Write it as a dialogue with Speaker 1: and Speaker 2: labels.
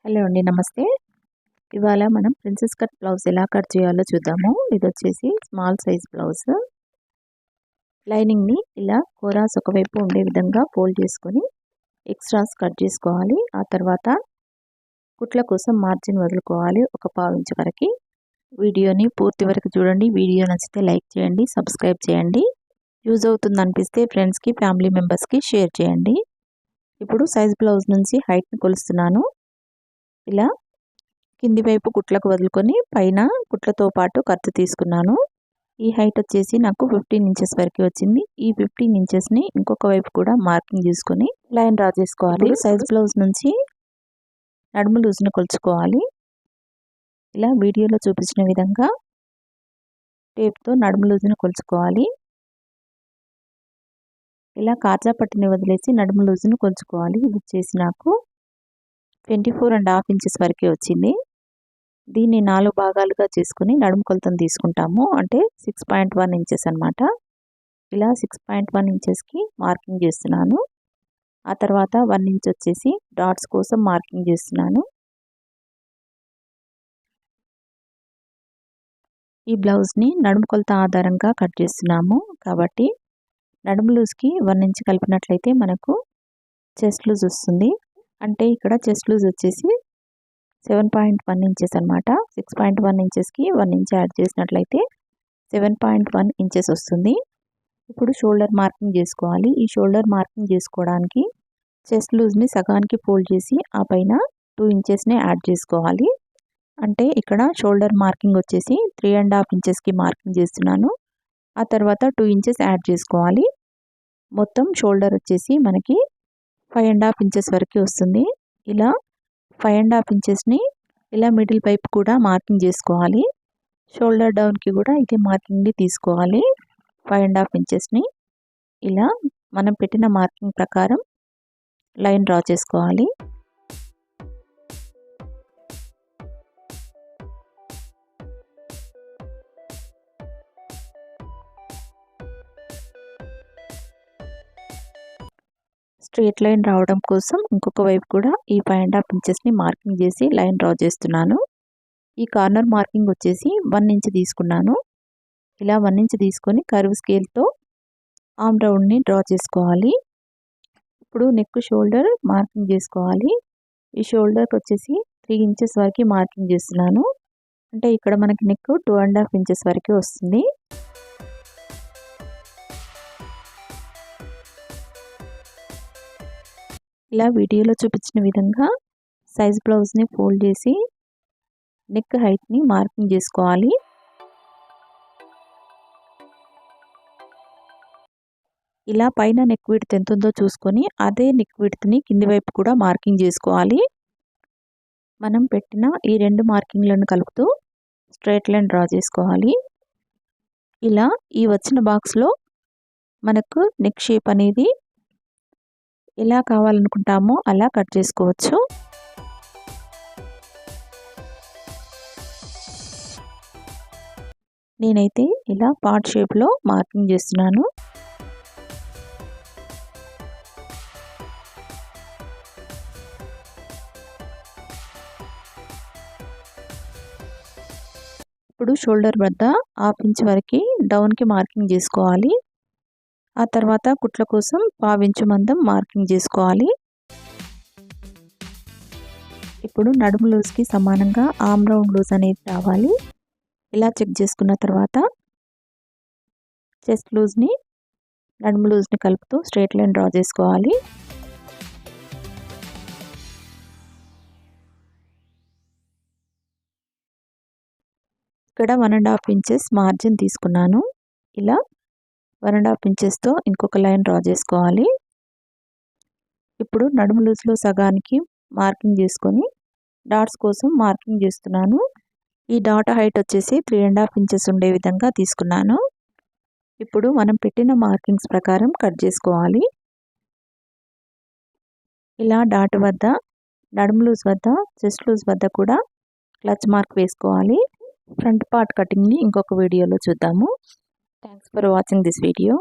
Speaker 1: Hello అండి, నమస్తే. ఇవాళ మనం ప్రిన్సెస్ కట్ బ్లౌజ్ ఎలా కట్ చేయాలో చూద్దాము. ఇది వచ్చేసి స్మాల్ సైజ్ బ్లౌజ్. లైనింగ్ని ఇలా కోరాస్ ఒకవైపు ఉండే విధంగా ఫోల్డ్ చేసుకొని ఎక్స్ట్రాస్ కట్ చేసుకోవాలి. ఆ తర్వాత కుట్ల కోసం మార్జిన్ వదులుకోవాలి 1/4 ఇంచ్ వరకు. వీడియోని పూర్తి వరకు చూడండి. వీడియో నచ్చితే లైక్ చేయండి, సబ్స్క్రైబ్ చేయండి. యూజ్ అవుతుంది అనిపిస్తే ఫ్రెండ్స్కి, ఫ్యామిలీ మెంబర్స్కి షేర్ చేయండి. ఇప్పుడు సైజ్ బ్లౌజ్ నుంచి హైట్ని కొలుస్తున్నాను. ఇలా కింది వైపు కుట్లకు వదులుకొని పైన కుట్లతో పాటు ఖర్చు తీసుకున్నాను. ఈ హైట్ వచ్చేసి నాకు 15 ఇంచెస్ వరకు వచ్చింది. ఈ 15 ఇంచెస్ని ఇంకొక వైపు కూడా మార్కింగ్ చేసుకొని లైన్ డ్రా చేసుకోవాలి. సైజ్ బ్లౌజ్ నుంచి నడుము లూజ్ను కొలుచుకోవాలి. ఇలా వీడియోలో చూపించిన విధంగా టేప్తో నడుము లూజ్ను కొలుచుకోవాలి. ఇలా కాజా పట్టిని వదిలేసి నడుము లూజ్ను కొలుచుకోవాలి. ఇది వచ్చేసి నాకు 24.5 ఇంచెస్ వరకే వచ్చింది. దీన్ని 4 భాగాలుగా చేసుకుని నడుము కొలతను తీసుకుంటాము. అంటే 6.1 ఇంచెస్ అనమాట. ఇలా 6.1 ఇంచెస్కి మార్కింగ్ చేస్తున్నాను. ఆ తర్వాత 1 ఇంచ్ వచ్చేసి డాట్స్ కోసం మార్కింగ్ చేస్తున్నాను. ఈ బ్లౌజ్ని నడుము కొలత ఆధారంగా కట్ చేస్తున్నాము కాబట్టి నడుము లూజ్కి 1 ఇంచ్ కలిపినట్లయితే మనకు చెస్ట్ లూజ్ వస్తుంది. అంటే ఇక్కడ చెస్ట్ లూజ్ వచ్చేసి 7.1 ఇంచెస్ అనమాట. 6.1 ఇంచెస్కి 1 ఇంచ్ యాడ్ చేసినట్లయితే 7.1 ఇంచెస్ వస్తుంది. ఇప్పుడు షోల్డర్ మార్కింగ్ చేసుకోవాలి. ఈ షోల్డర్ మార్కింగ్ చేసుకోవడానికి చెస్ట్ లూజ్ని సగానికి ఫోల్డ్ చేసి ఆ పైన 2 ఇంచెస్ని యాడ్ చేసుకోవాలి. అంటే ఇక్కడ షోల్డర్ మార్కింగ్ వచ్చేసి 3.5 ఇంచెస్కి మార్కింగ్ చేస్తున్నాను. ఆ తర్వాత 2 ఇంచెస్ యాడ్ చేసుకోవాలి. మొత్తం షోల్డర్ వచ్చేసి మనకి 5.5 ఇంచెస్ వరకు వస్తుంది. ఇలా 5.5 ఇంచెస్ని ఇలా మిడిల్ వైపు కూడా మార్కింగ్ చేసుకోవాలి. షోల్డర్ డౌన్కి కూడా ఇదే మార్కింగ్ని తీసుకోవాలి. 5.5 ఇంచెస్ని ఇలా మనం పెట్టిన మార్కింగ్ ప్రకారం లైన్ డ్రా చేసుకోవాలి. స్ట్రెయిట్ లైన్ రావడం కోసం ఇంకొక వైపు కూడా ఈ 5.5 ఇంచెస్ని మార్కింగ్ చేసి లైన్ డ్రా చేస్తున్నాను. ఈ కార్నర్ మార్కింగ్ వచ్చేసి 1 ఇంచ్ తీసుకున్నాను. ఇలా 1 ఇంచ్ తీసుకొని కర్వ్ స్కేల్తో ఆర్మ్ రౌండ్ని డ్రా చేసుకోవాలి. ఇప్పుడు నెక్ షోల్డర్ మార్కింగ్ చేసుకోవాలి. ఈ షోల్డర్కి వచ్చేసి 3 ఇంచెస్ వరకు మార్కింగ్ చేస్తున్నాను. అంటే ఇక్కడ మనకి నెక్ 2.5 ఇంచెస్ వరకు వస్తుంది. ఇలా వీడియోలో చూపించిన విధంగా సైజ్ బ్లౌజ్ని ఫోల్డ్ చేసి నెక్ హైట్ని మార్కింగ్ చేసుకోవాలి. ఇలా పైన నెక్ విడ్త్ ఎంత ఉందో చూసుకొని అదే నెక్ విడ్త్ని కింది వైపు కూడా మార్కింగ్ చేసుకోవాలి. మనం పెట్టిన ఈ 2 మార్కింగ్లను కలుపుతూ స్ట్రైట్ లైన్ డ్రా చేసుకోవాలి. ఇలా ఈ వచ్చిన బాక్స్లో మనకు నెక్ షేప్ అనేది ఎలా కావాలనుకుంటామో అలా కట్ చేసుకోవచ్చు. నేనైతే ఇలా పార్ట్ షేప్లో మార్కింగ్ చేస్తున్నాను. ఇప్పుడు షోల్డర్ వద్ద 1/2 ఇంచ్ వరకు డౌన్కి మార్కింగ్ చేసుకోవాలి. ఆ తర్వాత కుట్ల కోసం 1/4 ఇంచు మందం మార్కింగ్ చేసుకోవాలి. ఇప్పుడు నడుము లూజ్కి సమానంగా ఆర్మ్ రౌండ్ లూజ్ అనేది రావాలి. ఇలా చెక్ చేసుకున్న తర్వాత చెస్ట్ లూజ్ని నడుము లూజ్ని కలుపుతూ స్ట్రైట్ లైన్ డ్రా చేసుకోవాలి. ఇక్కడ 1.5 ఇంచెస్ మార్జిన్ తీసుకున్నాను. ఇలా 1.5 ఇంచెస్తో ఇంకొక లైన్ డ్రా చేసుకోవాలి. ఇప్పుడు నడుము లూజ్లో సగానికి మార్కింగ్ చేసుకొని డాట్స్ కోసం మార్కింగ్ చేస్తున్నాను. ఈ డాట్ హైట్ వచ్చేసి 3.5 ఇంచెస్ ఉండే విధంగా తీసుకున్నాను. ఇప్పుడు మనం పెట్టిన మార్కింగ్స్ ప్రకారం కట్ చేసుకోవాలి. ఇలా డాట్ వద్ద, నడుము లూజ్ వద్ద, చెస్ట్ లూజ్ వద్ద కూడా క్లచ్ మార్క్ వేసుకోవాలి. ఫ్రంట్ పార్ట్ కటింగ్ని ఇంకొక వీడియోలో చూద్దాము. Thanks for watching this video.